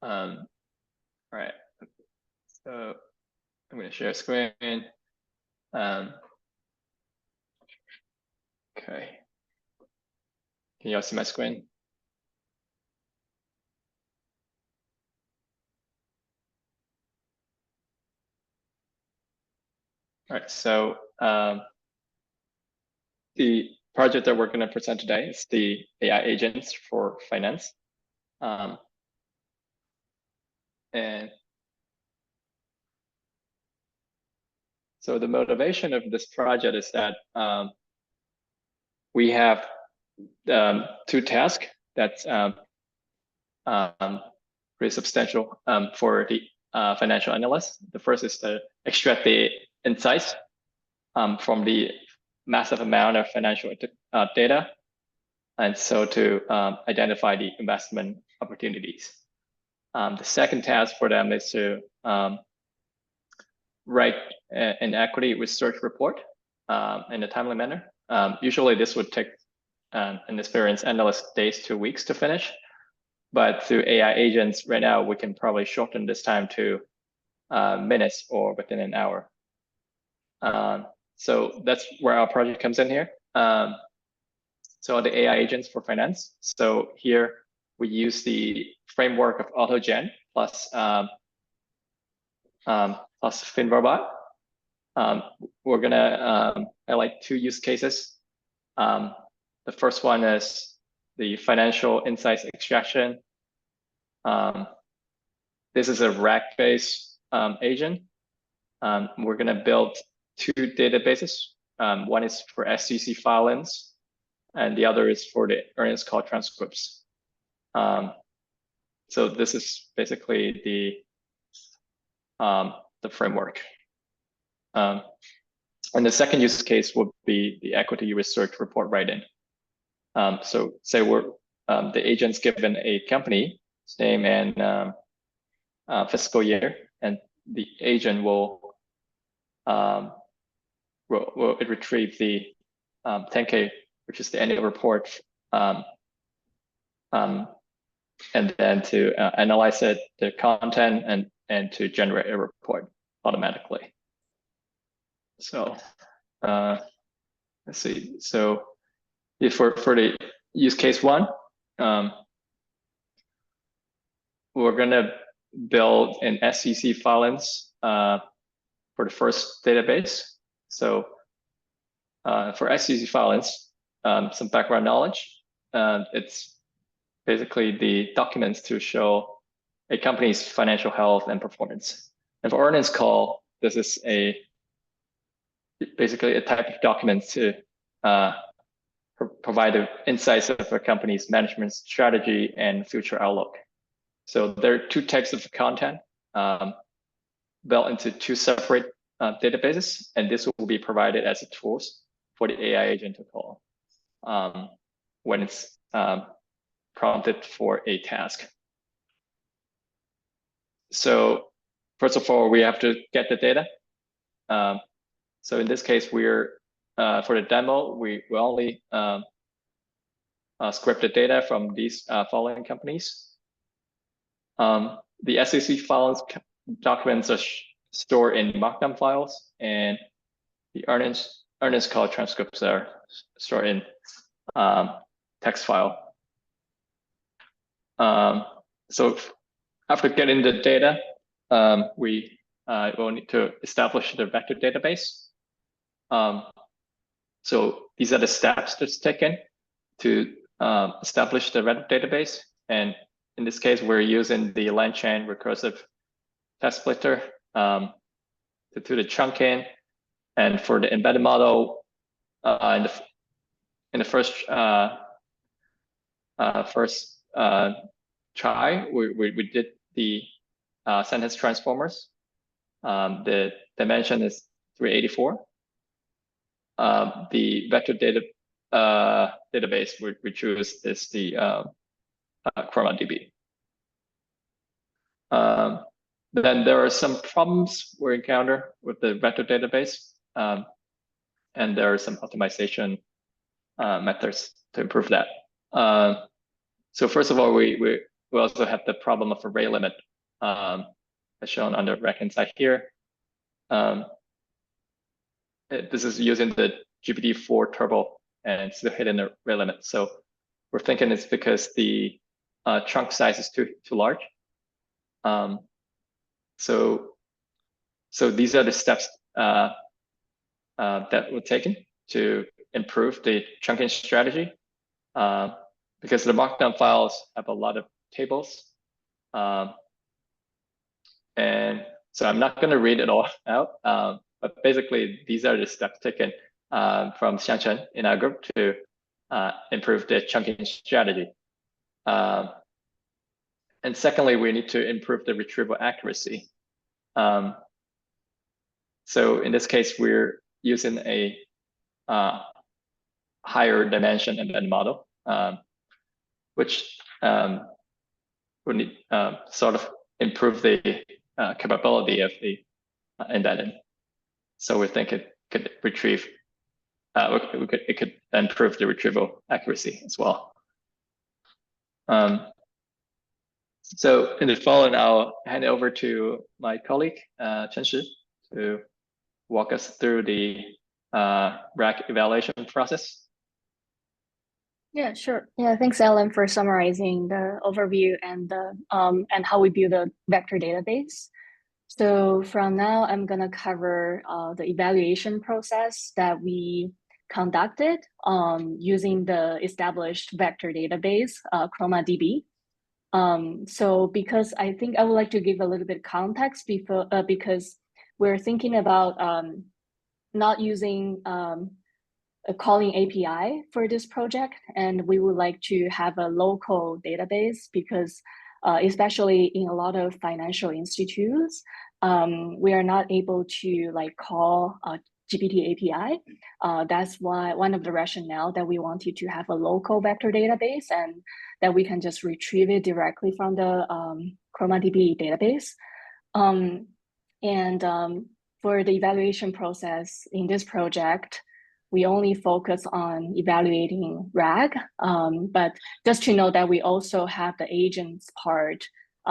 All right. So I'm going to share screen. Okay. Can you all see my screen? All right. So the project that we're going to present today is the AI agents for finance. And so the motivation of this project is that we have two tasks that's pretty substantial for the financial analyst. The first is to extract the insights from the massive amount of financial data, and so to identify the investment opportunities. The second task for them is to write an equity research report in a timely manner. Usually this would take an experienced analyst days to weeks to finish, but through AI agents right now, we can probably shorten this time to minutes or within an hour. So that's where our project comes in here. So the AI agents for finance. So here we use the framework of AutoGen plus FinRobot. We're gonna highlight two use cases. The first one is the financial insights extraction. This is a RAG-based agent. We're gonna build two databases. One is for SEC filings, and the other is for the earnings call transcripts. So this is basically the framework. And the second use case would be the equity research report writing. So say we're the agent's given a company's name and fiscal year, and the agent will retrieve the 10K, which is the annual report, and then to analyze it, the content, and to generate a report automatically. So let's see. So for the use case one, we're gonna build an SEC filings for the first database. So for SEC filings, some background knowledge. It's basically the documents to show a company's financial health and performance. And for earnings call, this is basically a type of document to provide the insights of a company's management strategy and future outlook. So there are two types of content built into two separate databases, and this will be provided as a tools for the AI agent to call when it's prompted for a task. So first of all, we have to get the data. So in this case, we're for the demo, we only scrape the data from these following companies. The SEC files documents are stored in Markdown files, and the earnings call transcripts are stored in text file. So after getting the data, we will need to establish the vector database. So these are the steps that's taken to establish the vector database. And in this case, we're using the LangChain recursive test splitter to do the chunking. And for the embedded model, in the first try, we did the sentence transformers. The dimension is 384. The vector database we choose is the ChromaDB. Then there are some problems we encounter with the vector database, and there are some optimization methods to improve that. So first of all, we also have the problem of array limit, as shown on the right-hand side here. This is using the GPT-4 Turbo and still hitting the array limit. So we're thinking it's because the trunk size is too large. So these are the steps that were taken to improve the chunking strategy, because the markdown files have a lot of tables. And so I'm not going to read it all out, but basically these are the steps taken from Xiangchen in our group to improve the chunking strategy. And secondly, we need to improve the retrieval accuracy. So in this case, we're using a higher dimension embedded model, which would need sort of improve the capability of the embedding. So we think it could retrieve, it could improve the retrieval accuracy as well. So in the following, I'll hand it over to my colleague, Chen Shi, to walk us through the RAG evaluation process. Yeah, sure. Yeah, thanks, Alan, for summarizing the overview and how we build a vector database. So from now, I'm gonna cover the evaluation process that we conducted using the established vector database, ChromaDB. So because I think I would like to give a little bit context before, because we're thinking about not using a calling API for this project, and we would like to have a local database because especially in a lot of financial institutes, we are not able to like call GPT API. That's why one of the rationale that we wanted to have a local vector database and that we can just retrieve it directly from the ChromaDB database. For the evaluation process in this project, we only focus on evaluating RAG, but just to know that we also have the agents part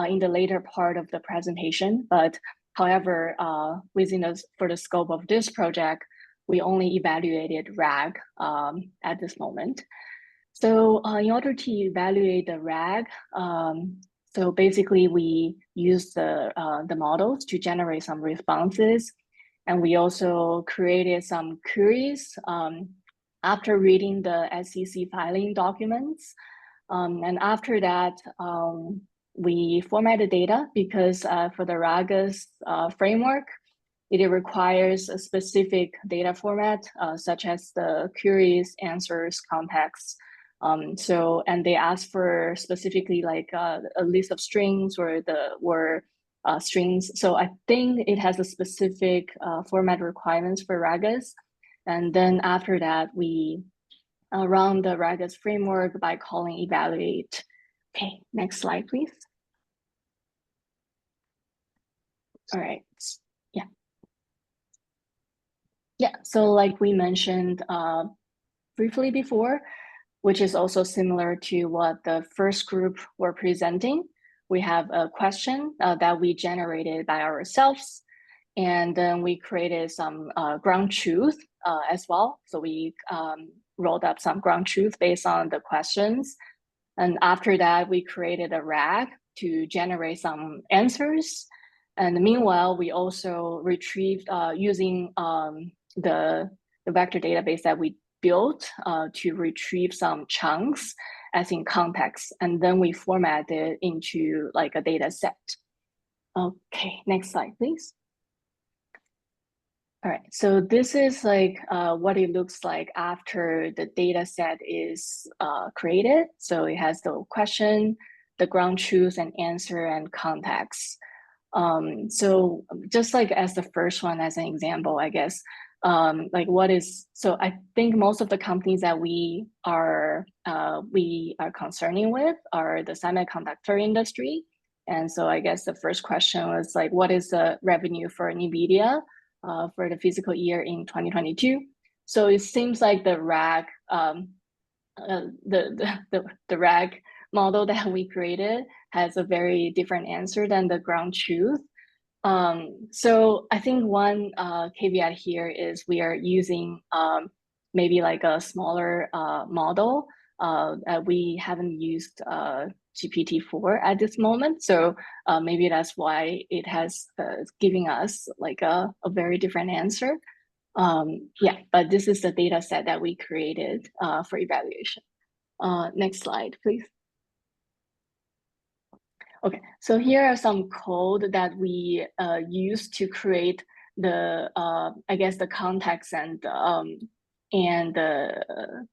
in the later part of the presentation. But however, for the scope of this project, we only evaluated RAG at this moment. So in order to evaluate the RAG, so basically we use the models to generate some responses. And we also created some queries after reading the SEC filing documents. And after that, we formatted data because for the RAGAS framework, it requires a specific data format, such as the queries, answers, contexts. And they ask for specifically like a list of strings or strings. So I think it has a specific format requirements for RAGAS. And then after that, we run the RAGAS framework by calling evaluate. Okay, next slide, please. All right, yeah. Yeah, so like we mentioned briefly before, which is also similar to what the first group were presenting. We have a question that we generated by ourselves, and then we created some ground truth as well. So we rolled up some ground truth based on the questions. And after that, we created a RAG to generate some answers. And meanwhile, we also retrieved using the vector database that we built to retrieve some chunks as in context, and then we format it into like a data set. Okay, next slide, please. All right, so this is like what it looks like after the data set is created. So it has the question, the ground truth and answer and context. So just like as the first one as an example, I guess, so I think most of the companies that we are concerning with are the semiconductor industry. And so I guess the first question was like, what is the revenue for NVIDIA for the fiscal year in 2022? So it seems like the RAG, the RAG model that we created has a very different answer than the ground truth. So I think one caveat here is we are using maybe like a smaller model. We haven't used GPT-4 at this moment. So maybe that's why it has giving us like a very different answer. Yeah, but this is the data set that we created for evaluation. Next slide, please. Okay, so here are some code that we use to create the, I guess, the context and the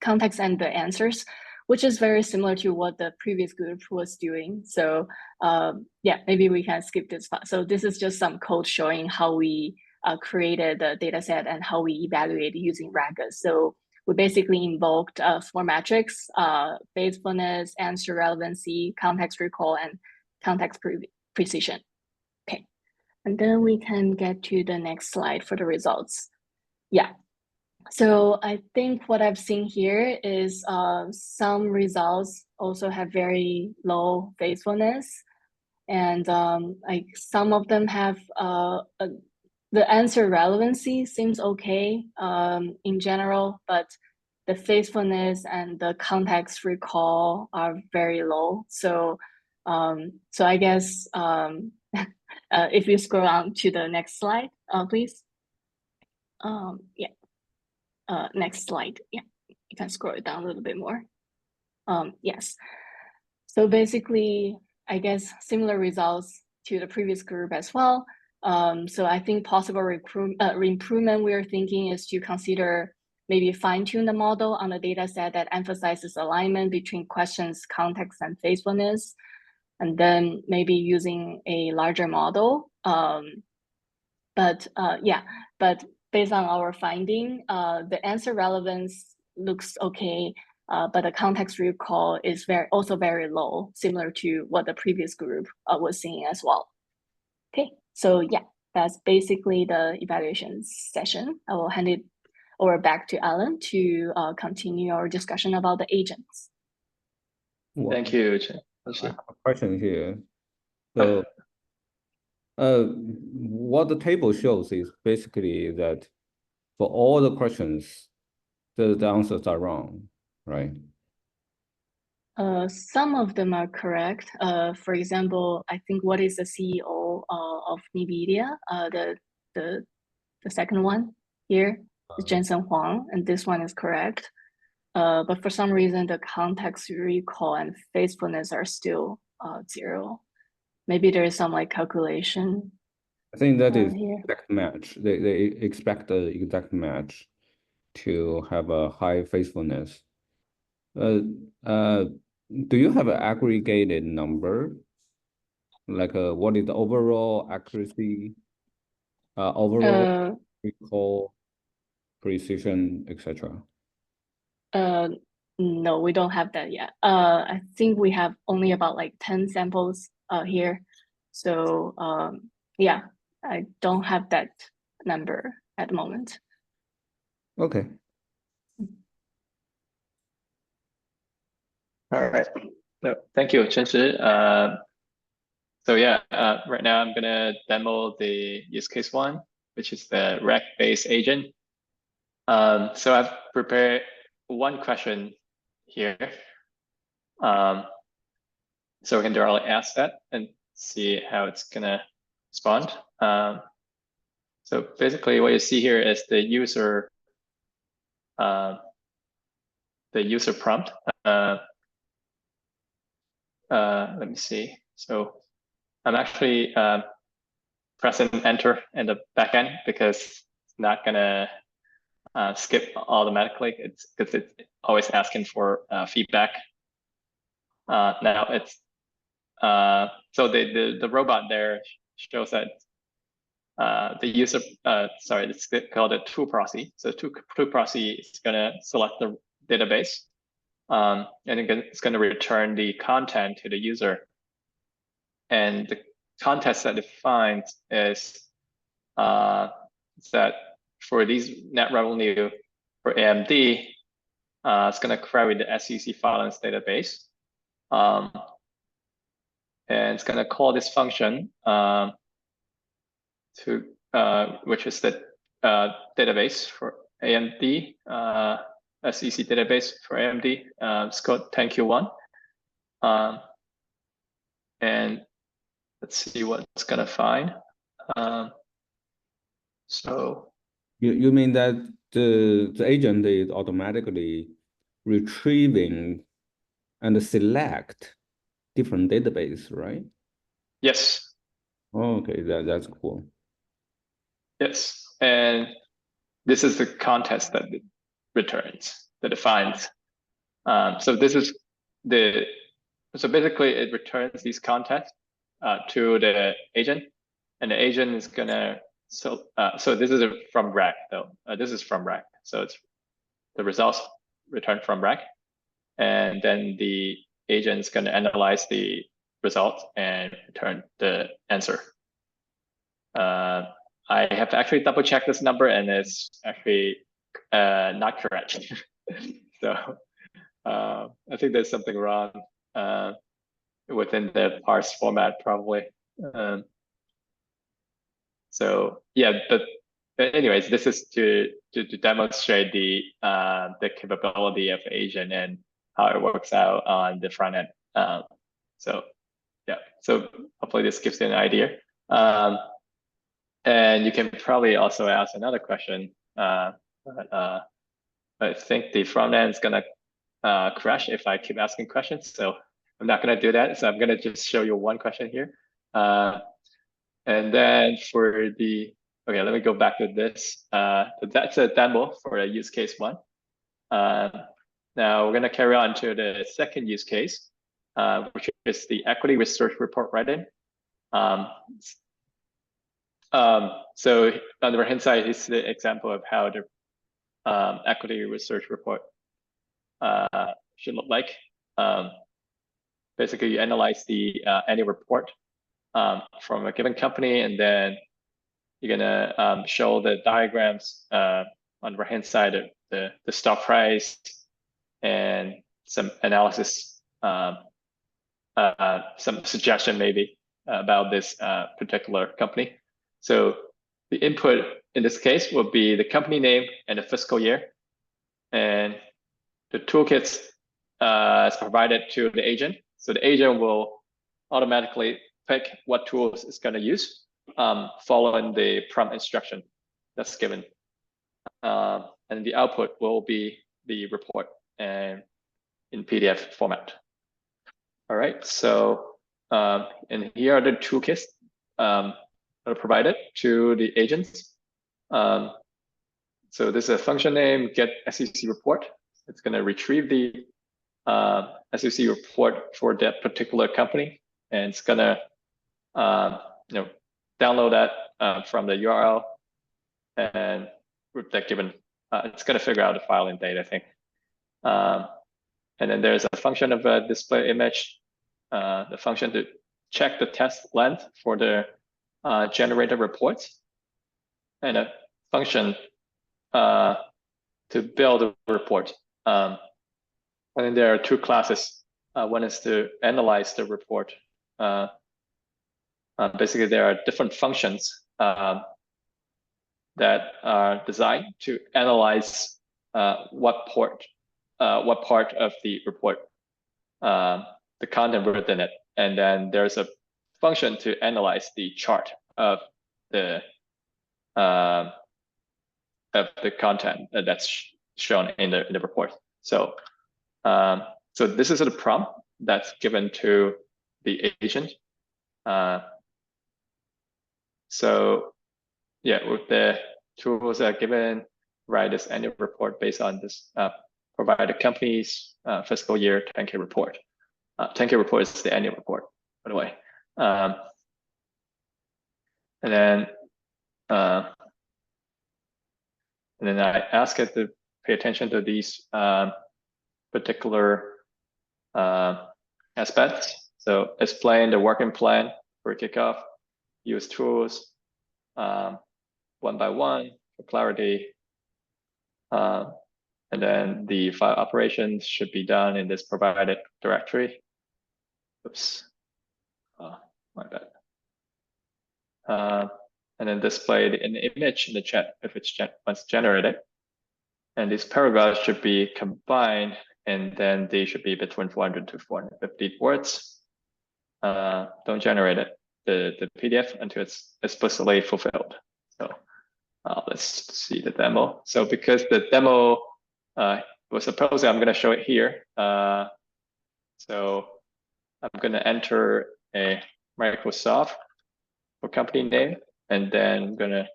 context and the answers, which is very similar to what the previous group was doing. So yeah, maybe we can skip this part. So this is just some code showing how we created the data set and how we evaluate using RAGs. So we basically invoked four metrics: faithfulness, answer relevancy, context recall, and context precision. Okay, and then we can get to the next slide for the results. Yeah, so I think what I've seen here is some results also have very low faithfulness, and like some of them have the answer relevancy seems okay in general, but the faithfulness and the context recall are very low. So so I guess if you scroll on to the next slide, please. Yeah, next slide. Yeah, you can scroll it down a little bit more. Yes. So basically, I guess similar results to the previous group as well. So I think possible improvement we are thinking is to consider maybe fine-tune the model on a data set that emphasizes alignment between questions, context, and faithfulness, and then maybe using a larger model. But based on our finding, the answer relevance looks okay, but the context recall is also very low, similar to what the previous group was seeing as well. Okay, so yeah, that's basically the evaluation session. I will hand it over back to Alan to continue our discussion about the agents. Thank you, Chen. I have a question here. So, what the table shows is basically that for all the questions, the answers are wrong, right? Some of them are correct. For example, I think what is the CEO of NVIDIA? The second one here is Jensen Huang, and this one is correct. But for some reason, the context recall and faithfulness are still 0. Maybe there is some like calculation. I think that is here. exact match. They expect the exact match to have a high faithfulness. Do you have an aggregated number? Like what is the overall accuracy, overall recall, precision, etc.? No, we don't have that yet. I think we have only about like 10 samples here. So yeah, I don't have that number at the moment. Okay. All right. No, thank you, Chen Shi. So yeah, right now I'm gonna demo the use case one, which is the RAG-based agent. So I've prepared one question here. So we can directly ask that and see how it's gonna respond. So basically what you see here is the user prompt. Let me see. So I'm actually pressing enter in the backend because it's not gonna skip automatically. It's because it's always asking for feedback. Now it's so the robot there shows that the user sorry, it's called a tool proxy. So tool proxy is gonna select the database, and it's gonna return the content to the user. And the context that it finds is that for these net revenue for AMD, it's going to query the SEC filings database. and it's going to call this function which is the database for AMD, SEC database for AMD. It's called 10Q1. And let's see what it's going to find. So you mean that the agent is automatically retrieving and select different database, right? yes. Okay, that's cool. Yes, and this is the context that it returns, that defines. So this is so basically it returns these contexts to the agent, and the agent is gonna, so this is from rack though. This is from rack, so it's the results returned from rack, and then the agent is gonna analyze the results and return the answer. I have actually double checked this number, and it's actually not correct. So I think there's something wrong within the parse format, probably. So yeah, but anyways, this is to demonstrate the capability of agent and how it works out on the front end. So yeah, so hopefully this gives you an idea. And you can probably also ask another question, but I think the front end is gonna crash if I keep asking questions. So I'm not gonna do that. So I'm gonna just show you one question here. And then for the, okay, let me go back to this. That's a demo for a use case one. Now we're gonna carry on to the second use case, which is the equity research report writing. So on the right-hand side is the example of how the equity research report should look like. Basically, you analyze the annual report from a given company, and then you're gonna show the diagrams on the right-hand side of the stock price and some analysis, some suggestion maybe about this particular company. So the input in this case will be the company name and the fiscal year, and the toolkits is provided to the agent. So the agent will automatically pick what tools it's going to use following the prompt instruction that's given. And the output will be the report and in PDF format. All right, so and here are the toolkits that are provided to the agents. So this is a function name, get SEC report. It's going to retrieve the SEC report for that particular company, and it's going to download that from the URL, and with that given, it's going to figure out the file and date, I think. And then there's a function of a display image, the function to check the test length for the generated reports, and a function to build a report. And then there are two classes. One is to analyze the report. Basically, there are different functions that are designed to analyze what part of the report, the content within it. And then there's a function to analyze the chart of the content that's shown in the report. So so this is a prompt that's given to the agent. So yeah, with the tools that are given, write this annual report based on this provided company's fiscal year 10K report. 10K report is the annual report, by the way. And then I ask it to pay attention to these particular aspects. So explain the working plan for kickoff, use tools one by one for clarity. And then the file operations should be done in this provided directory. oops, my bad. And then display an image in the chat if it's once generated. And these paragraphs should be combined, and then they should be between 400 to 450 words. Don't generate it, the PDF, until it's explicitly fulfilled. So let's see the demo. So because the demo was supposed, I'm going to show it here. So I'm going to enter a Microsoft for company name, and then I'm going to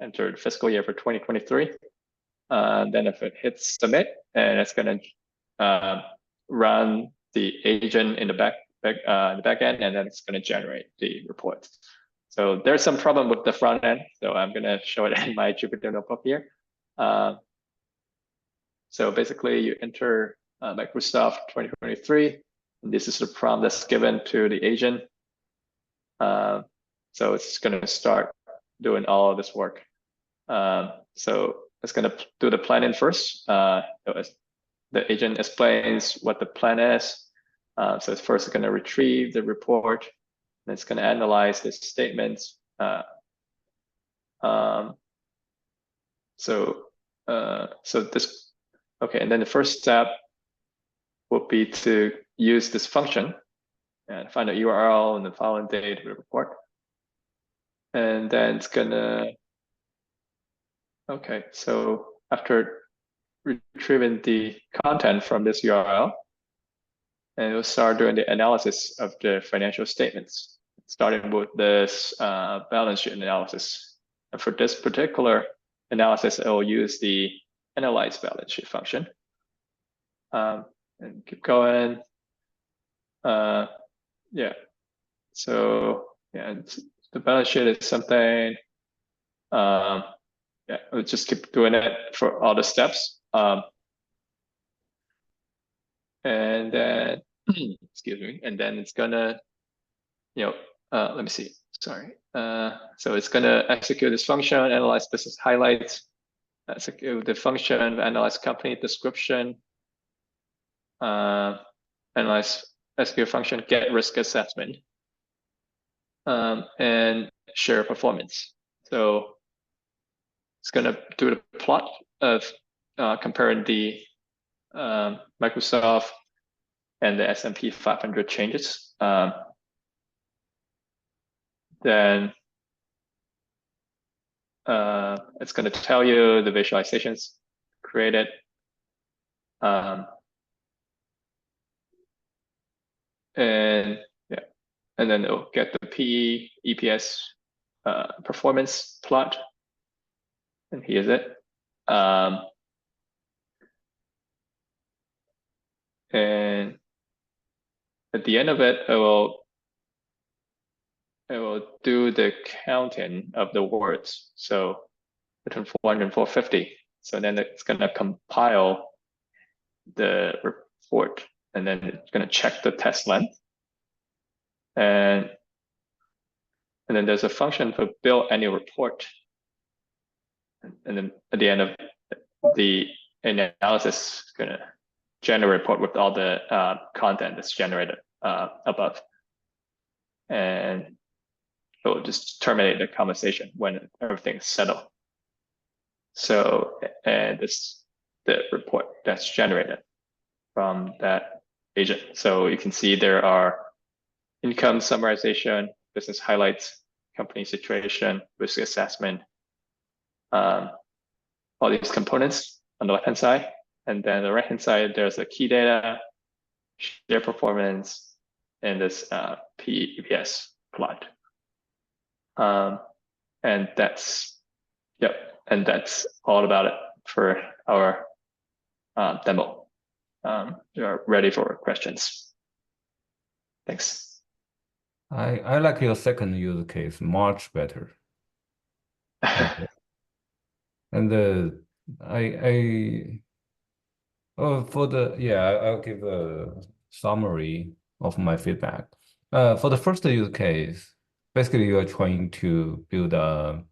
enter the fiscal year for 2023. Then if it hits submit, and it's going to run the agent in the back end, and then it's going to generate the report. So there's some problem with the front end, so I'm going to show it in my Jupyter Notebook here. So basically, you enter Microsoft 2023, and this is the prompt that's given to the agent. So it's going to start doing all of this work. So it's going to do the planning first. The agent explains what the plan is. So it's first going to retrieve the report, and it's going to analyze the statements. So this, okay, and then the first step would be to use this function and find a URL and the following date of the report. And then it's gonna, okay, so after retrieving the content from this URL, and it'll start doing the analysis of the financial statements, starting with this balance sheet analysis. And for this particular analysis, it will use the analyze balance sheet function. And keep going. Yeah. So yeah, the balance sheet is something. Yeah, we'll just keep doing it for all the steps. And then, excuse me, and then it's gonna, let me see, sorry. So it's gonna execute this function, analyze business highlights, execute the function, analyze company description, analyze execute function, get risk assessment, and share performance. So it's gonna do the plot of comparing the Microsoft and the S&P 500 changes. Then it's going to tell you the visualizations created. And yeah, and then it'll get the PE, EPS performance plot. And here's it. And at the end of it, it will do the counting of the words. So between 400 and 450. So then it's going to compile the report, and then it's going to check the text length. And then there's a function for build any report. And then at the end of the analysis, it's going to generate a report with all the content that's generated above. And it will just terminate the conversation when everything's settled. So, and this the report that's generated from that agent. So you can see there are income summarization, business highlights, company situation, risk assessment, all these components on the left-hand side. And then the right-hand side, there's a key data, share performance, and this PEPS plot. And that's, yep, and that's all about it for our demo. We are ready for questions. Thanks. I like your second use case much better. And I'll give a summary of my feedback. For the first use case, basically you are trying to build a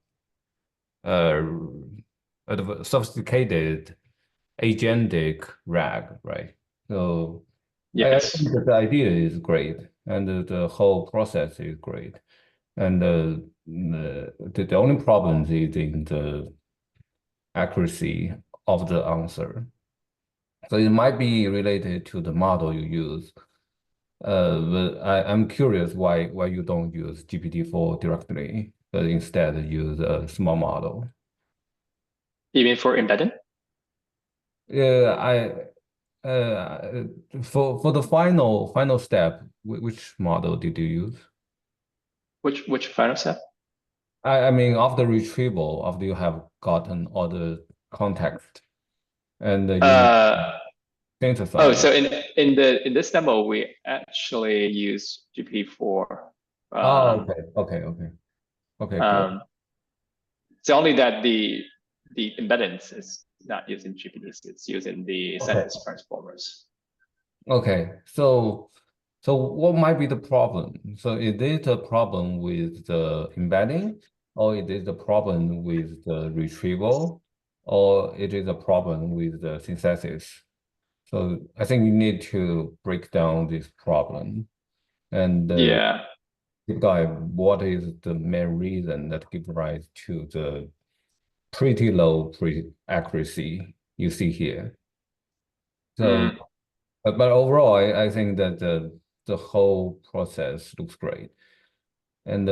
sophisticated agentic RAG, right? So I Yes. think that the idea is great. and the whole process is great. And the only problem is in the accuracy of the answer. So it might be related to the model you use. But I'm curious why you don't use GPT-4 directly, but instead use a small model. Even for embedding? Yeah, for the final step, which model did you use? Which final step? I mean, after retrieval, after you have gotten all the context, and you need to Oh, synthesize. so in this demo, we actually use GPT-4. Oh, okay, good. It's only that the embeddings is not using GPTs; it's using the sentence transformers. Okay, so what might be the problem? So is it a problem with the embedding, or is it a problem with the retrieval, or it is a problem with the synthesis? So I think you need to break down this problem and Yeah. dive what is the main reason that gives rise to the pretty low accuracy you see here. So, but overall, I think that the whole process looks great. And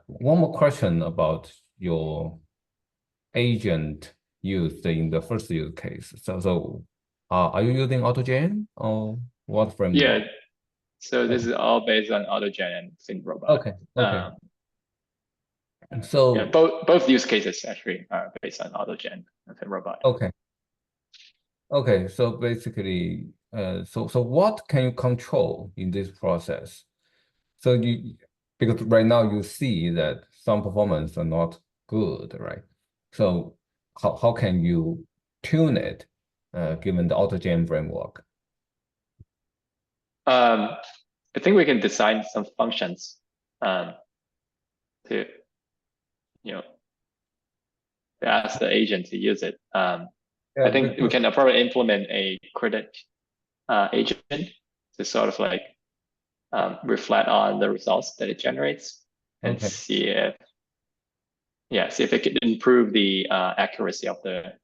one more question about your agent used in the first use case. So are you using AutoGen or what framework? Yeah. So this is all based on AutoGen and ThinRobot. Okay. Yeah, So, both use cases actually are based on AutoGen and ThinRobot. okay. So basically, so what can you control in this process? So because right now you see that some performance are not good, right? So how can you tune it, given the AutoGen framework? I think we can design some functions to you know to ask the agent to use it. I think we can probably implement a critic agent to sort of like reflect on the results that it generates and see if it can improve the accuracy of the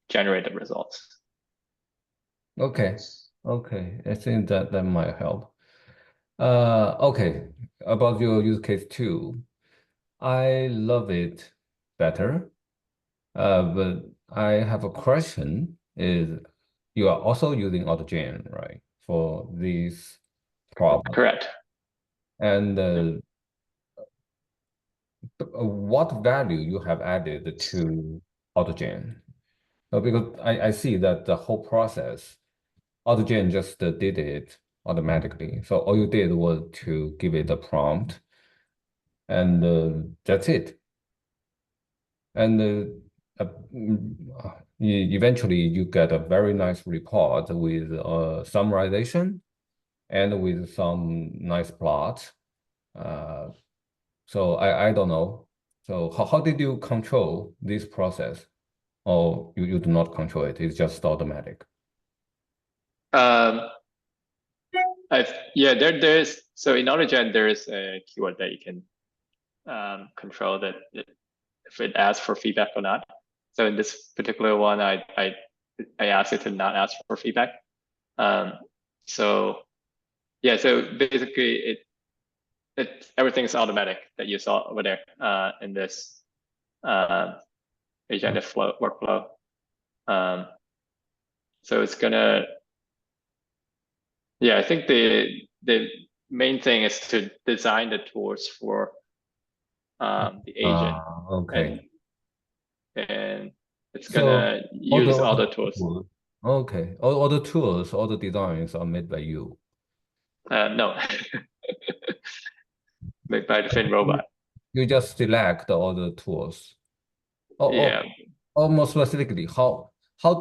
generated results. Okay. I think that might help. Okay. About your use case two, I love it better. But I have a question is you are also using AutoGen, right, for this problem? Correct. And what value you have added to AutoGen? Because I see that the whole process, AutoGen just did it automatically. So all you did was to give it a prompt, and that's it. And eventually you get a very nice report with summarization and with some nice plots. So I don't know. So how did you control this process? Or you do not control it, it's just automatic. There's so in AutoGen there is a keyword that you can control that if it asks for feedback or not. So in this particular one, I asked it to not ask for feedback. So basically everything is automatic that you saw over there in this agent flow workflow. So it's gonna, I think the main thing is to design the tools for the agent, Okay. and it's So gonna use all the tools. Okay. All the tools, all the designs are made by you. No, made by the ThinRobot. You just select all the tools. Yeah. Or more specifically, how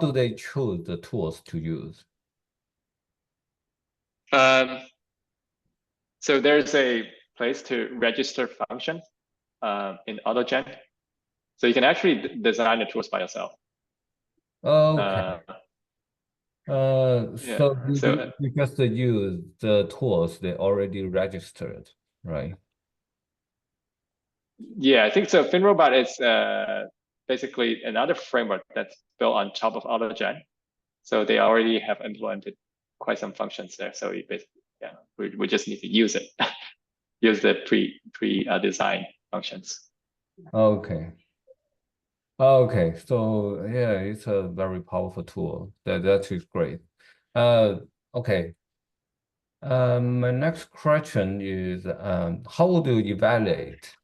do they choose the tools to use? So there's a place to register function in AutoGen. So you can actually design the tools by yourself. Okay. So So you just use the tools they already registered, right? yeah, I think so. FinRobot is basically another framework that's built on top of AutoGen. So they already have implemented quite some functions there. So we basically, yeah, we just need to use it, use the design functions. Okay. Okay. So yeah, it's a very powerful tool. That is great. Okay. My next question is, how would you evaluate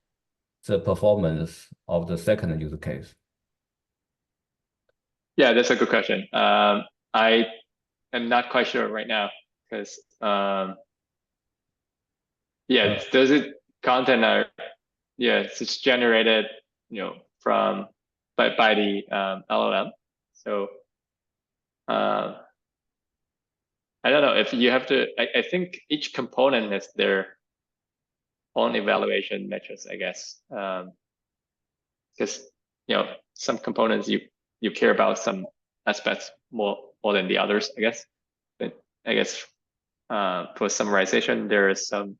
the performance of the second use case? Yeah, that's a good question. I am not quite sure right now because yeah, does it content are yeah, it's generated from by the LLM. So I don't know if you have to. I think each component has their own evaluation metrics, I guess, because some components you care about some aspects more than the others, I guess. But I guess for summarization, there is some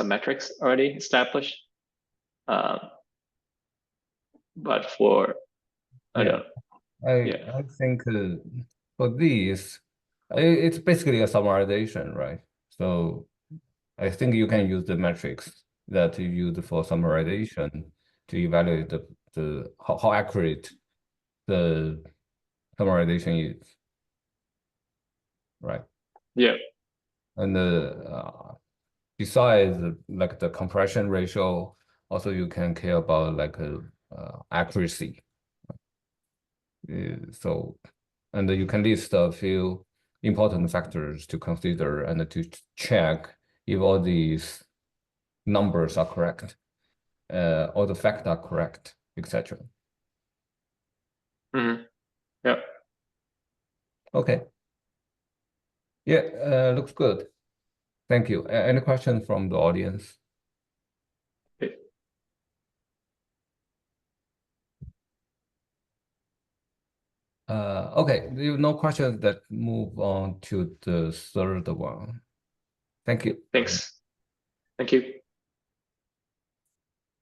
metrics already established. But for Yeah, I think for this, it's basically a summarization, right? So I think you can use the metrics that you use for summarization to evaluate the how accurate the summarization is, right? Yeah. And besides like the compression ratio, also you can care about like accuracy. So, and you can list a few important factors to consider and to check if all these numbers are correct, all the facts are correct, etc. Yeah. Okay. Yeah, looks good. Thank you. Any questions from the audience? Okay, there are no questions, that move on to the third one. Thank you. Thanks. Thank you.